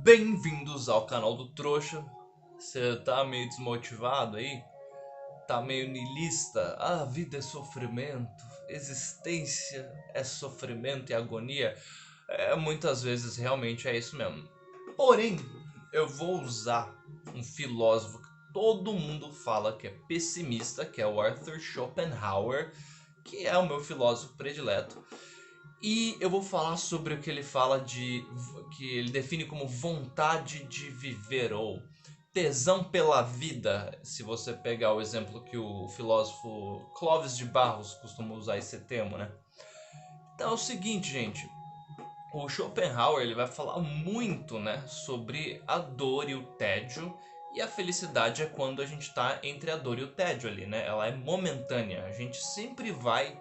Bem-vindos ao canal do Trouxa. Você tá meio desmotivado aí? Tá meio niilista? A vida é sofrimento, existência é sofrimento e agonia. Muitas vezes realmente é isso mesmo. Porém, eu vou usar um filósofo que todo mundo fala que é pessimista, que é o Arthur Schopenhauer, que é o meu filósofo predileto. E eu vou falar sobre o que ele fala de que ele define como vontade de viver ou tesão pela vida. Se você pegar o exemplo que o filósofo Clóvis de Barros costuma usar esse termo, né? Então é o seguinte, gente, o Schopenhauer ele vai falar muito, né, sobre a dor e o tédio. E a felicidade é quando a gente está entre a dor e o tédio ali, né? Ela é momentânea. A gente sempre vai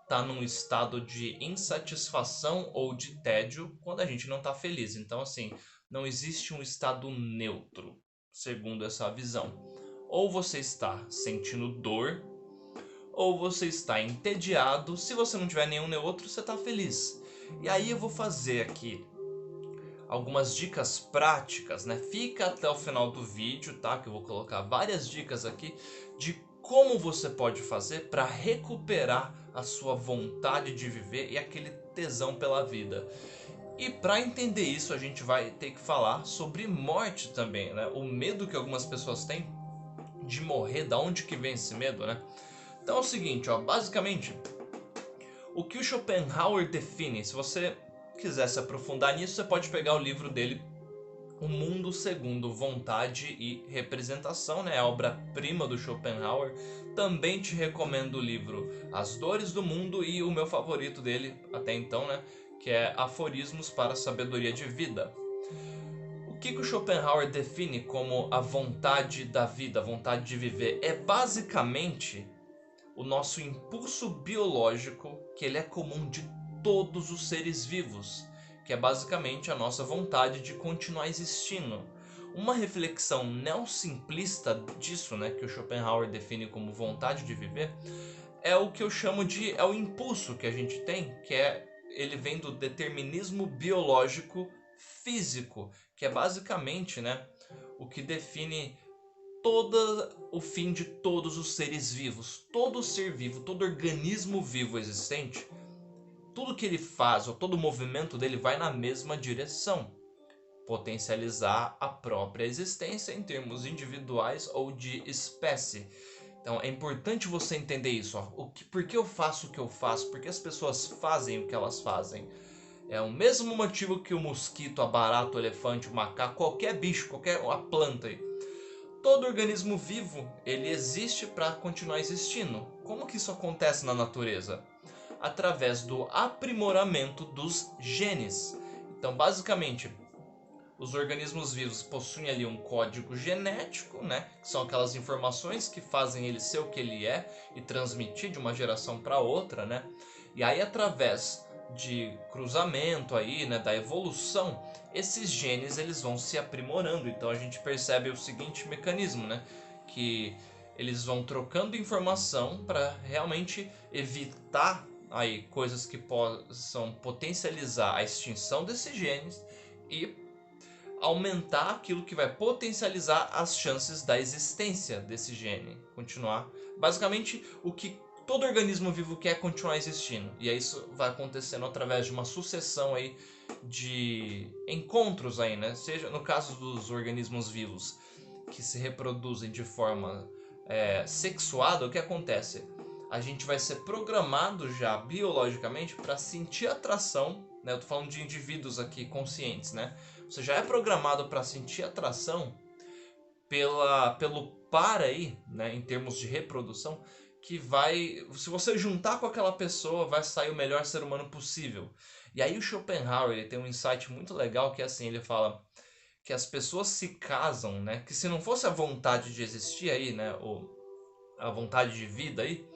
tá num estado de insatisfação ou de tédio quando a gente não tá feliz. Então, assim, não existe um estado neutro, segundo essa visão. Ou você está sentindo dor, ou você está entediado. Se você não tiver nenhum nem outro, você tá feliz. E aí eu vou fazer aqui algumas dicas práticas, né? Fica até o final do vídeo, tá? Que eu vou colocar várias dicas aqui de como você pode fazer para recuperar a sua vontade de viver e aquele tesão pela vida. E para entender isso, a gente vai ter que falar sobre morte também, né? O medo que algumas pessoas têm de morrer, da onde que vem esse medo, né? Então é o seguinte, ó, basicamente, o que o Schopenhauer define, se você quiser se aprofundar nisso, você pode pegar o livro dele, O Mundo Segundo Vontade e Representação, né? A obra-prima do Schopenhauer. Também te recomendo o livro As Dores do Mundo e o meu favorito dele até então, né? Que é Aforismos para a Sabedoria de Vida. O que o Schopenhauer define como a vontade da vida, a vontade de viver? É basicamente o nosso impulso biológico, que ele é comum de todos os seres vivos, que é basicamente a nossa vontade de continuar existindo. Uma reflexão neossimplista disso, né, que o Schopenhauer define como vontade de viver, é o que eu chamo de o impulso que a gente tem, que ele vem do determinismo biológico físico, que é basicamente, né, o que define todo o fim de todos os seres vivos. Todo ser vivo, todo organismo vivo existente, tudo que ele faz, ou todo o movimento dele vai na mesma direção. Potencializar a própria existência em termos individuais ou de espécie. Então é importante você entender isso. Ó. Por que eu faço o que eu faço? Por que as pessoas fazem o que elas fazem? É o mesmo motivo que o mosquito, a barata, o elefante, o macaco, qualquer bicho, qualquer a planta aí. Todo organismo vivo, ele existe para continuar existindo. Como que isso acontece na natureza? Através do aprimoramento dos genes. Então, basicamente, os organismos vivos possuem ali um código genético, né? Que são aquelas informações que fazem ele ser o que ele é e transmitir de uma geração para outra, né? E aí, através de cruzamento aí, né, da evolução, esses genes eles vão se aprimorando. Então a gente percebe o seguinte mecanismo, né, que eles vão trocando informação para realmente evitar aí coisas que possam potencializar a extinção desses genes e aumentar aquilo que vai potencializar as chances da existência desse gene continuar. Basicamente, o que todo organismo vivo quer continuar existindo. E isso vai acontecendo através de uma sucessão aí de encontros aí, né? Seja no caso dos organismos vivos que se reproduzem de forma sexuada, o que acontece? A gente vai ser programado já biologicamente para sentir atração, né? Eu tô falando de indivíduos aqui conscientes, né? Você já é programado para sentir atração pelo par aí, né, em termos de reprodução, que vai, se você juntar com aquela pessoa, vai sair o melhor ser humano possível. E aí o Schopenhauer, ele tem um insight muito legal que é assim, ele fala que as pessoas se casam, né, que se não fosse a vontade de existir aí, né, ou a vontade de vida aí,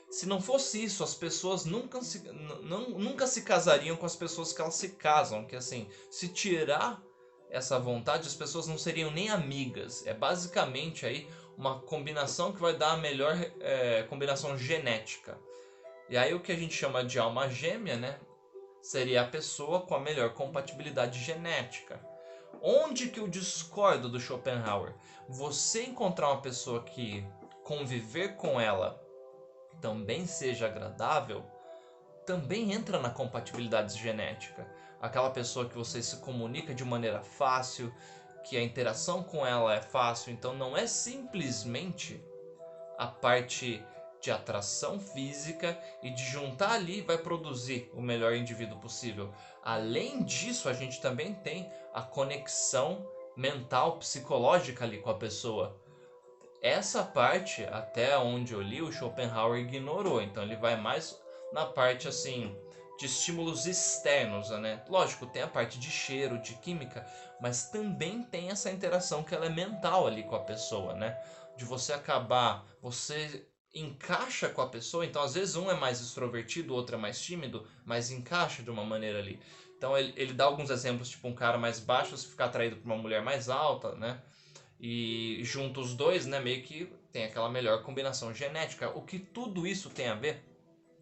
se não fosse isso, as pessoas nunca se casariam com as pessoas que elas se casam. Que assim, se tirar essa vontade, as pessoas não seriam nem amigas. É basicamente aí uma combinação que vai dar a melhor combinação genética. E aí o que a gente chama de alma gêmea, né? Seria a pessoa com a melhor compatibilidade genética. Onde que eu discordo do Schopenhauer? Você encontrar uma pessoa que conviver com ela também seja agradável, também entra na compatibilidade genética. Aquela pessoa que você se comunica de maneira fácil, que a interação com ela é fácil, então não é simplesmente a parte de atração física e de juntar ali vai produzir o melhor indivíduo possível. Além disso, a gente também tem a conexão mental, psicológica ali com a pessoa. Essa parte, até onde eu li, o Schopenhauer ignorou. Então ele vai mais na parte assim de estímulos externos, né? Lógico, tem a parte de cheiro, de química, mas também tem essa interação que ela é mental ali com a pessoa, né? De você acabar, você encaixa com a pessoa, então às vezes um é mais extrovertido, o outro é mais tímido, mas encaixa de uma maneira ali. Então ele dá alguns exemplos, tipo um cara mais baixo se ficar atraído por uma mulher mais alta, né? E junto os dois, né, meio que tem aquela melhor combinação genética. O que tudo isso tem a ver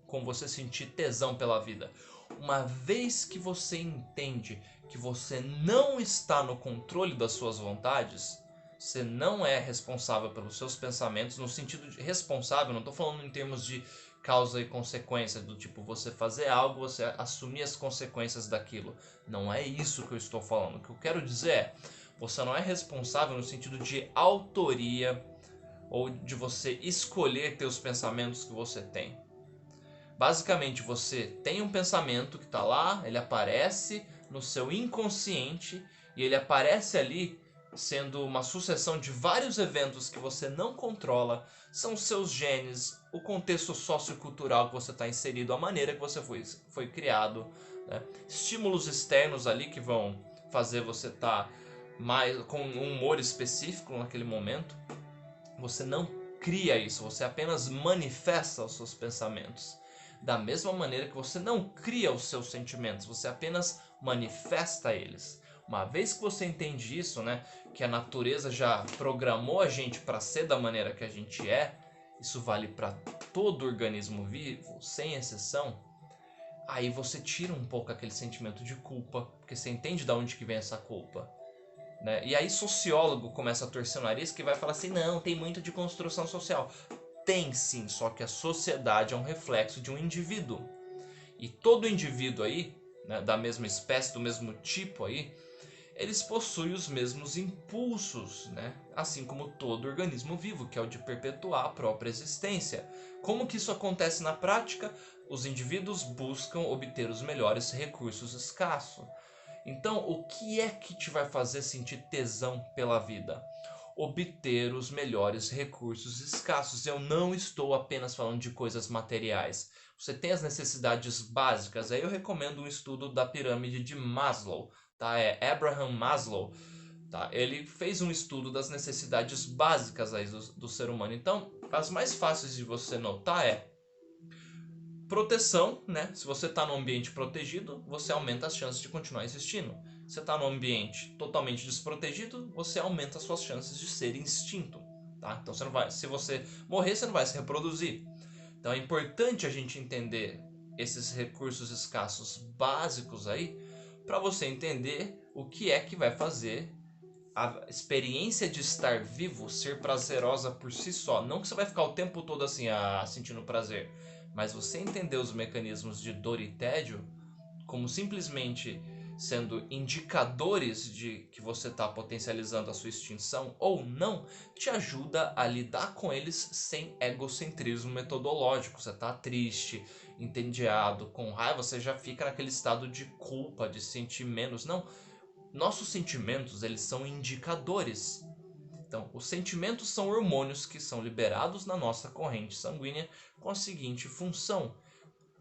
com você sentir tesão pela vida. Uma vez que você entende que você não está no controle das suas vontades, você não é responsável pelos seus pensamentos, no sentido de responsável, não estou falando em termos de causa e consequência, do tipo você fazer algo, você assumir as consequências daquilo. Não é isso que eu estou falando. O que eu quero dizer é, você não é responsável no sentido de autoria ou de você escolher ter os pensamentos que você tem. Basicamente, você tem um pensamento que está lá, ele aparece no seu inconsciente e ele aparece ali sendo uma sucessão de vários eventos que você não controla, são seus genes, o contexto sociocultural que você está inserido, a maneira que você foi criado, né? Estímulos externos ali que vão fazer você estar mais com um humor específico naquele momento. Você não cria isso, você apenas manifesta os seus pensamentos. Da mesma maneira que você não cria os seus sentimentos, você apenas manifesta eles. Uma vez que você entende isso, né, que a natureza já programou a gente para ser da maneira que a gente é, isso vale para todo organismo vivo, sem exceção. Aí você tira um pouco aquele sentimento de culpa, porque você entende de onde que vem essa culpa. Né? E aí sociólogo começa a torcer o nariz que vai falar assim, não, tem muito de construção social. Tem sim, só que a sociedade é um reflexo de um indivíduo. E todo indivíduo aí, né, da mesma espécie, do mesmo tipo aí, eles possuem os mesmos impulsos, né? Assim como todo organismo vivo, que é o de perpetuar a própria existência. Como que isso acontece na prática? Os indivíduos buscam obter os melhores recursos escassos. Então, o que é que te vai fazer sentir tesão pela vida? Obter os melhores recursos escassos. Eu não estou apenas falando de coisas materiais. Você tem as necessidades básicas. Aí eu recomendo um estudo da pirâmide de Maslow, tá? É Abraham Maslow, tá? Ele fez um estudo das necessidades básicas aí do ser humano. Então, as mais fáceis de você notar é proteção, né? Se você está num ambiente protegido, você aumenta as chances de continuar existindo. Se você está num ambiente totalmente desprotegido, você aumenta as suas chances de ser extinto, tá? Então você não vai, se você morrer, você não vai se reproduzir. Então é importante a gente entender esses recursos escassos básicos aí, para você entender o que é que vai fazer a experiência de estar vivo ser prazerosa por si só. Não que você vai ficar o tempo todo assim, sentindo prazer, mas você entender os mecanismos de dor e tédio como simplesmente sendo indicadores de que você está potencializando a sua extinção ou não, te ajuda a lidar com eles sem egocentrismo metodológico. Você está triste, entediado, com raiva, você já fica naquele estado de culpa, de sentir menos. Não, nossos sentimentos, eles são indicadores. Então, os sentimentos são hormônios que são liberados na nossa corrente sanguínea com a seguinte função: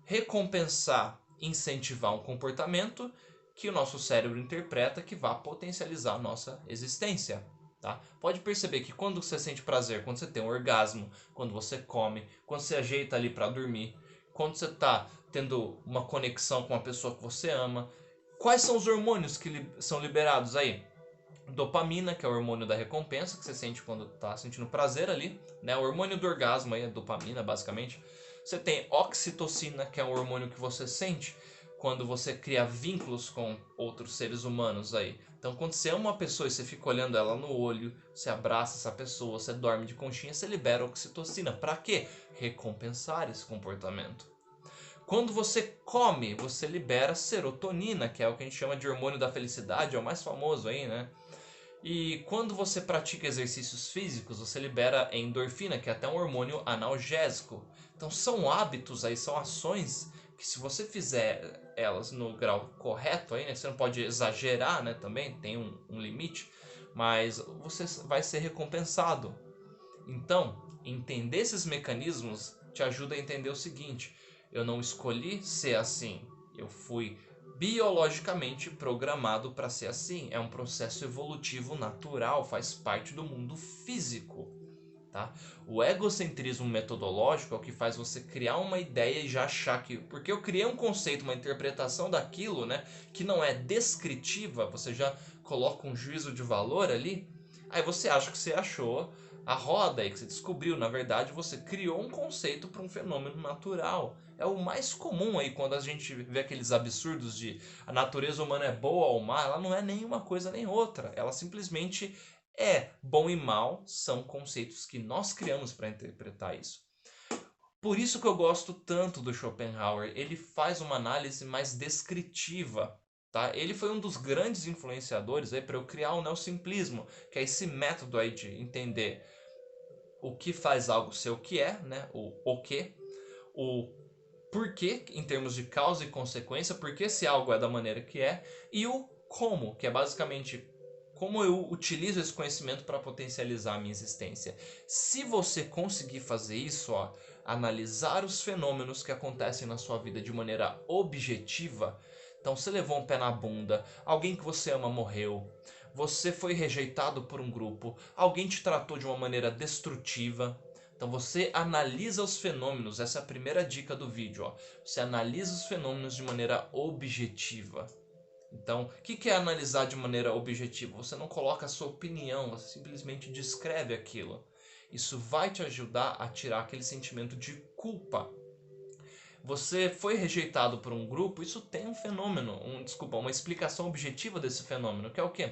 recompensar, incentivar um comportamento que o nosso cérebro interpreta que vai potencializar a nossa existência. Tá? Pode perceber que quando você sente prazer, quando você tem um orgasmo, quando você come, quando você ajeita ali para dormir, quando você está tendo uma conexão com uma pessoa que você ama, quais são os hormônios que são liberados aí? Dopamina, que é o hormônio da recompensa, que você sente quando está sentindo prazer ali, né? O hormônio do orgasmo aí é dopamina, basicamente. Você tem oxitocina, que é um hormônio que você sente quando você cria vínculos com outros seres humanos aí. Então quando você ama uma pessoa e você fica olhando ela no olho, você abraça essa pessoa, você dorme de conchinha, você libera oxitocina. Para quê? Recompensar esse comportamento. Quando você come, você libera serotonina, que é o que a gente chama de hormônio da felicidade, é o mais famoso aí, né? E quando você pratica exercícios físicos, você libera endorfina, que é até um hormônio analgésico. Então são hábitos aí, são ações que se você fizer elas no grau correto aí, né? Você não pode exagerar, né? Também tem um limite, mas você vai ser recompensado. Então, entender esses mecanismos te ajuda a entender o seguinte: eu não escolhi ser assim, eu fui biologicamente programado para ser assim. É um processo evolutivo natural, faz parte do mundo físico. Tá? O egocentrismo metodológico é o que faz você criar uma ideia e já achar que, porque eu criei um conceito, uma interpretação daquilo, né, que não é descritiva, você já coloca um juízo de valor ali, aí você acha que você achou a roda aí, que você descobriu. Na verdade, você criou um conceito para um fenômeno natural. É o mais comum aí quando a gente vê aqueles absurdos de a natureza humana é boa ou má. Ela não é nenhuma coisa nem outra. Ela simplesmente é. Bom e mal são conceitos que nós criamos para interpretar isso. Por isso que eu gosto tanto do Schopenhauer. Ele faz uma análise mais descritiva. Tá? Ele foi um dos grandes influenciadores para eu criar o neosimplismo, que é esse método aí de entender o que faz algo ser o que é, né? O que, o porquê em termos de causa e consequência, porque se algo é da maneira que é, e o como, que é basicamente como eu utilizo esse conhecimento para potencializar a minha existência. Se você conseguir fazer isso, ó, analisar os fenômenos que acontecem na sua vida de maneira objetiva, então você levou um pé na bunda, alguém que você ama morreu, você foi rejeitado por um grupo, alguém te tratou de uma maneira destrutiva. Então você analisa os fenômenos, essa é a primeira dica do vídeo. Ó. Você analisa os fenômenos de maneira objetiva. Então, o que é analisar de maneira objetiva? Você não coloca a sua opinião, você simplesmente descreve aquilo. Isso vai te ajudar a tirar aquele sentimento de culpa. Você foi rejeitado por um grupo, isso tem um fenômeno, uma explicação objetiva desse fenômeno, que é o quê?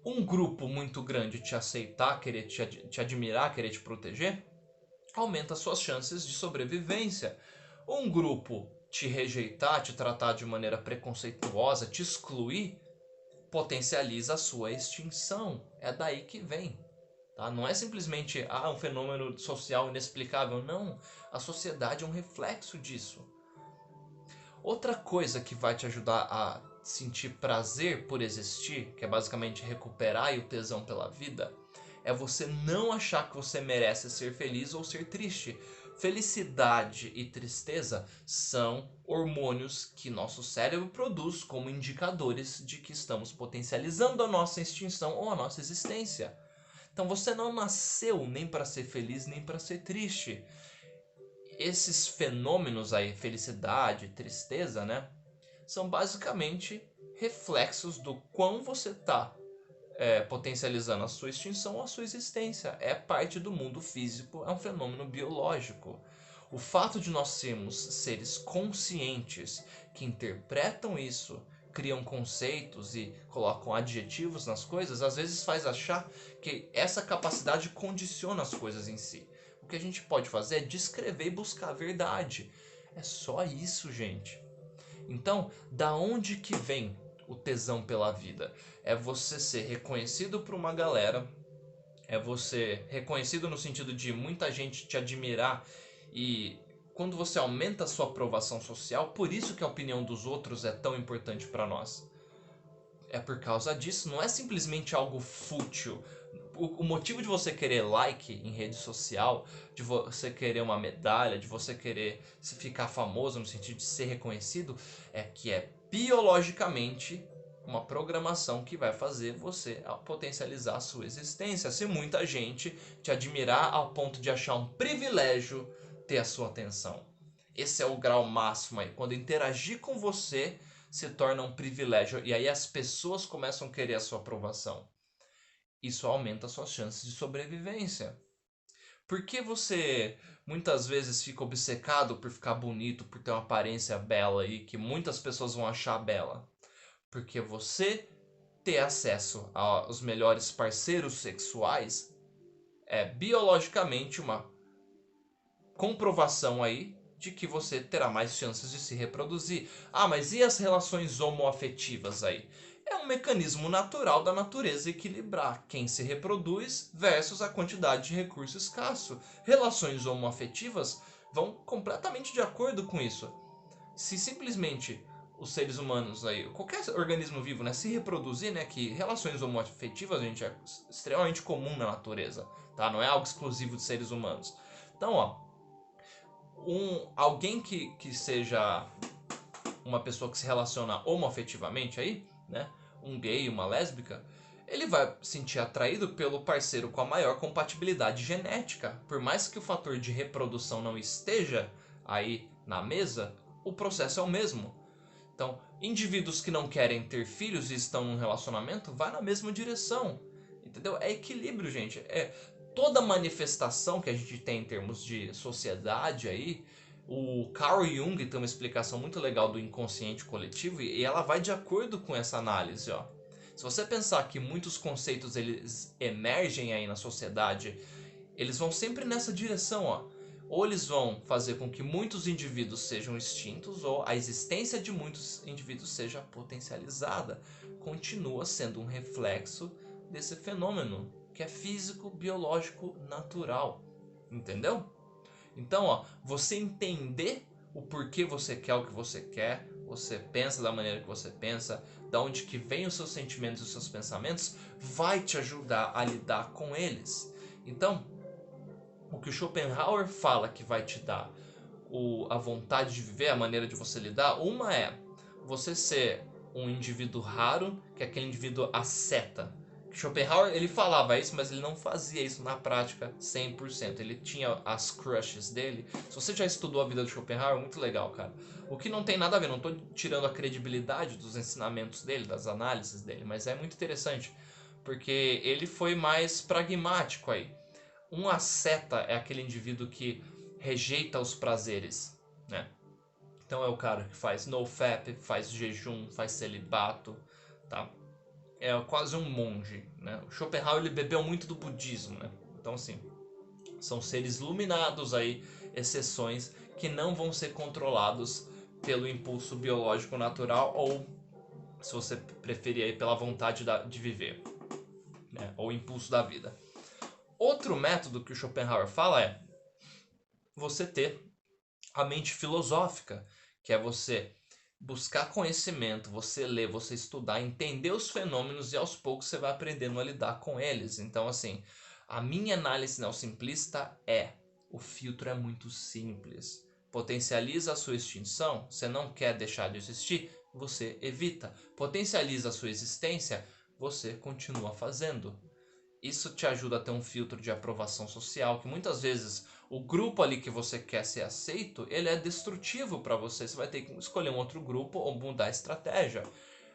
Um grupo muito grande te aceitar, querer te admirar, querer te proteger, aumenta suas chances de sobrevivência. Um grupo te rejeitar, te tratar de maneira preconceituosa, te excluir, potencializa a sua extinção. É daí que vem. Tá? Não é simplesmente um fenômeno social inexplicável. Não, a sociedade é um reflexo disso. Outra coisa que vai te ajudar a sentir prazer por existir, que é basicamente recuperar o tesão pela vida, é você não achar que você merece ser feliz ou ser triste. Felicidade e tristeza são hormônios que nosso cérebro produz como indicadores de que estamos potencializando a nossa extinção ou a nossa existência. Então você não nasceu nem para ser feliz nem para ser triste. Esses fenômenos aí, felicidade, tristeza, né, são basicamente reflexos do quão você está potencializando a sua extinção ou a sua existência. É parte do mundo físico, é um fenômeno biológico. O fato de nós sermos seres conscientes que interpretam isso, criam conceitos e colocam adjetivos nas coisas, às vezes faz achar que essa capacidade condiciona as coisas em si. O que a gente pode fazer é descrever e buscar a verdade. É só isso, gente. Então, da onde que vem o tesão pela vida? É você ser reconhecido por uma galera, é você reconhecido no sentido de muita gente te admirar, e quando você aumenta a sua aprovação social, por isso que a opinião dos outros é tão importante para nós. É por causa disso, não é simplesmente algo fútil. O motivo de você querer like em rede social, de você querer uma medalha, de você querer ficar famoso no sentido de ser reconhecido, é que é biologicamente uma programação que vai fazer você potencializar a sua existência. Se muita gente te admirar ao ponto de achar um privilégio ter a sua atenção. Esse é o grau máximo aí. Quando interagir com você se torna um privilégio e aí as pessoas começam a querer a sua aprovação. Isso aumenta suas chances de sobrevivência. Por que você muitas vezes fica obcecado por ficar bonito, por ter uma aparência bela e que muitas pessoas vão achar bela? Porque você ter acesso aos melhores parceiros sexuais é biologicamente uma comprovação aí de que você terá mais chances de se reproduzir. Ah, mas e as relações homoafetivas aí? É um mecanismo natural da natureza equilibrar quem se reproduz versus a quantidade de recurso escasso. Relações homoafetivas vão completamente de acordo com isso. Se simplesmente os seres humanos aí, qualquer organismo vivo, né, se reproduzir, né, que relações homoafetivas, gente, é extremamente comum na natureza, tá? Não é algo exclusivo de seres humanos. Então, ó, alguém que seja uma pessoa que se relaciona homoafetivamente aí, né, um gay, uma lésbica, ele vai sentir atraído pelo parceiro com a maior compatibilidade genética. Por mais que o fator de reprodução não esteja aí na mesa, o processo é o mesmo. Então, indivíduos que não querem ter filhos e estão num relacionamento, vai na mesma direção. Entendeu? É equilíbrio, gente. É toda manifestação que a gente tem em termos de sociedade aí. O Carl Jung tem uma explicação muito legal do inconsciente coletivo e ela vai de acordo com essa análise, ó. Se você pensar que muitos conceitos eles emergem aí na sociedade, eles vão sempre nessa direção, ó. Ou eles vão fazer com que muitos indivíduos sejam extintos, ou a existência de muitos indivíduos seja potencializada. Continua sendo um reflexo desse fenômeno, que é físico, biológico, natural. Entendeu? Então, ó, você entender o porquê você quer o que você quer, você pensa da maneira que você pensa, da onde que vem os seus sentimentos e os seus pensamentos, vai te ajudar a lidar com eles. Então, o que o Schopenhauer fala que vai te dar a vontade de viver, a maneira de você lidar, uma é você ser um indivíduo raro, que é aquele indivíduo asceta. Schopenhauer ele falava isso, mas ele não fazia isso na prática 100%. Ele tinha as crushes dele. Se você já estudou a vida do Schopenhauer, é muito legal, cara. O que não tem nada a ver, não estou tirando a credibilidade dos ensinamentos dele, das análises dele, mas é muito interessante, porque ele foi mais pragmático aí. Um asceta é aquele indivíduo que rejeita os prazeres, né? Então é o cara que faz nofap, faz jejum, faz celibato, tá? É quase um monge, né? O Schopenhauer ele bebeu muito do budismo, né? Então assim, são seres iluminados aí, exceções que não vão ser controlados pelo impulso biológico natural ou, se você preferir aí, pela vontade de viver, né? Ou impulso da vida. Outro método que o Schopenhauer fala é você ter a mente filosófica, que é você buscar conhecimento, você ler, você estudar, entender os fenômenos e aos poucos você vai aprendendo a lidar com eles. Então, assim, a minha análise neossimplista é: o filtro é muito simples. Potencializa a sua extinção, você não quer deixar de existir, você evita. Potencializa a sua existência, você continua fazendo. Isso te ajuda a ter um filtro de aprovação social, que muitas vezes o grupo ali que você quer ser aceito, ele é destrutivo para você. Você vai ter que escolher um outro grupo ou mudar a estratégia.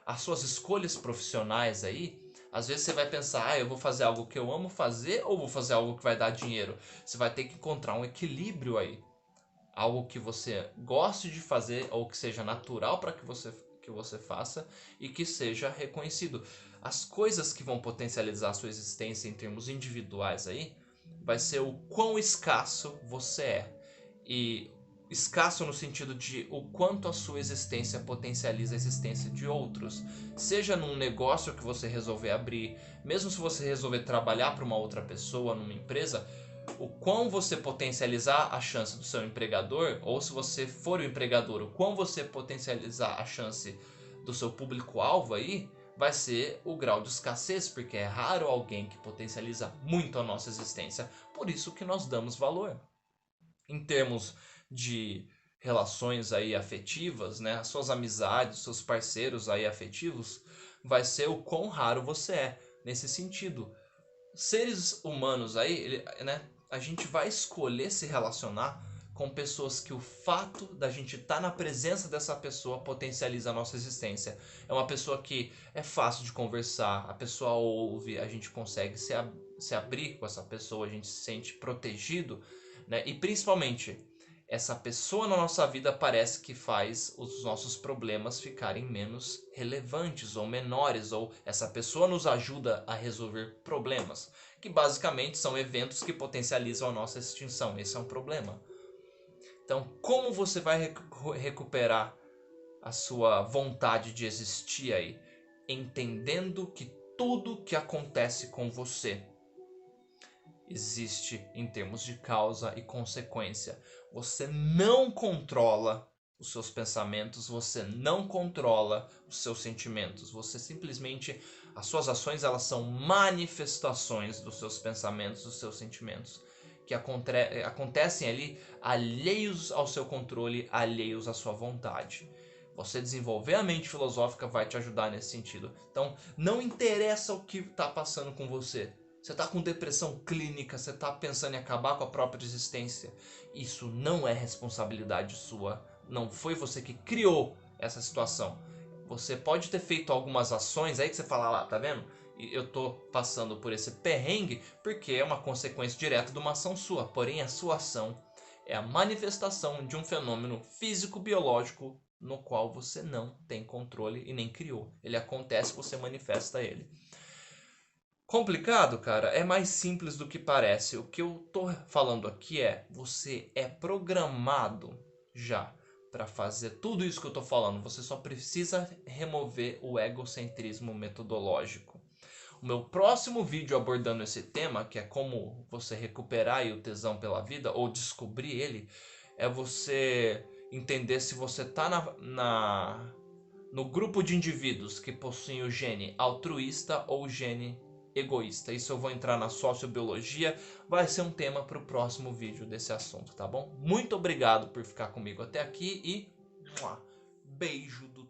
As suas escolhas profissionais aí, às vezes você vai pensar, eu vou fazer algo que eu amo fazer ou vou fazer algo que vai dar dinheiro. Você vai ter que encontrar um equilíbrio aí. Algo que você goste de fazer ou que seja natural para que você faça e que seja reconhecido. As coisas que vão potencializar a sua existência em termos individuais aí vai ser o quão escasso você é. E escasso no sentido de o quanto a sua existência potencializa a existência de outros. Seja num negócio que você resolver abrir, mesmo se você resolver trabalhar para uma outra pessoa numa empresa, o quão você potencializar a chance do seu empregador, ou se você for o empregador, o quão você potencializar a chance do seu público-alvo aí, vai ser o grau de escassez, porque é raro alguém que potencializa muito a nossa existência. Por isso que nós damos valor. Em termos de relações aí afetivas, né, as suas amizades, seus parceiros aí afetivos, vai ser o quão raro você é nesse sentido. Seres humanos aí, né, a gente vai escolher se relacionar com pessoas que o fato da gente estar na presença dessa pessoa potencializa a nossa existência. É uma pessoa que é fácil de conversar, a pessoa ouve, a gente consegue se abrir com essa pessoa, a gente se sente protegido, né? E principalmente, essa pessoa na nossa vida parece que faz os nossos problemas ficarem menos relevantes ou menores, ou essa pessoa nos ajuda a resolver problemas, que basicamente são eventos que potencializam a nossa extinção. Esse é um problema. Então, como você vai recuperar a sua vontade de existir aí? Entendendo que tudo que acontece com você existe em termos de causa e consequência. Você não controla os seus pensamentos, você não controla os seus sentimentos. Você simplesmente, as suas ações, elas são manifestações dos seus pensamentos, dos seus sentimentos, que acontecem ali alheios ao seu controle, alheios à sua vontade. Você desenvolver a mente filosófica vai te ajudar nesse sentido. Então, não interessa o que está passando com você. Você está com depressão clínica, você está pensando em acabar com a própria existência. Isso não é responsabilidade sua. Não foi você que criou essa situação. Você pode ter feito algumas ações aí que você fala lá, tá vendo? Eu tô passando por esse perrengue porque é uma consequência direta de uma ação sua. Porém, a sua ação é a manifestação de um fenômeno físico-biológico no qual você não tem controle e nem criou. Ele acontece, você manifesta ele. Complicado, cara? É mais simples do que parece. O que eu tô falando aqui é, você é programado já para fazer tudo isso que eu tô falando. Você só precisa remover o egocentrismo metodológico. O meu próximo vídeo abordando esse tema, que é como você recuperar aí o tesão pela vida ou descobrir ele, é você entender se você tá no grupo de indivíduos que possuem o gene altruísta ou o gene egoísta. Isso eu vou entrar na sociobiologia, vai ser um tema para o próximo vídeo desse assunto, tá bom? Muito obrigado por ficar comigo até aqui e beijo do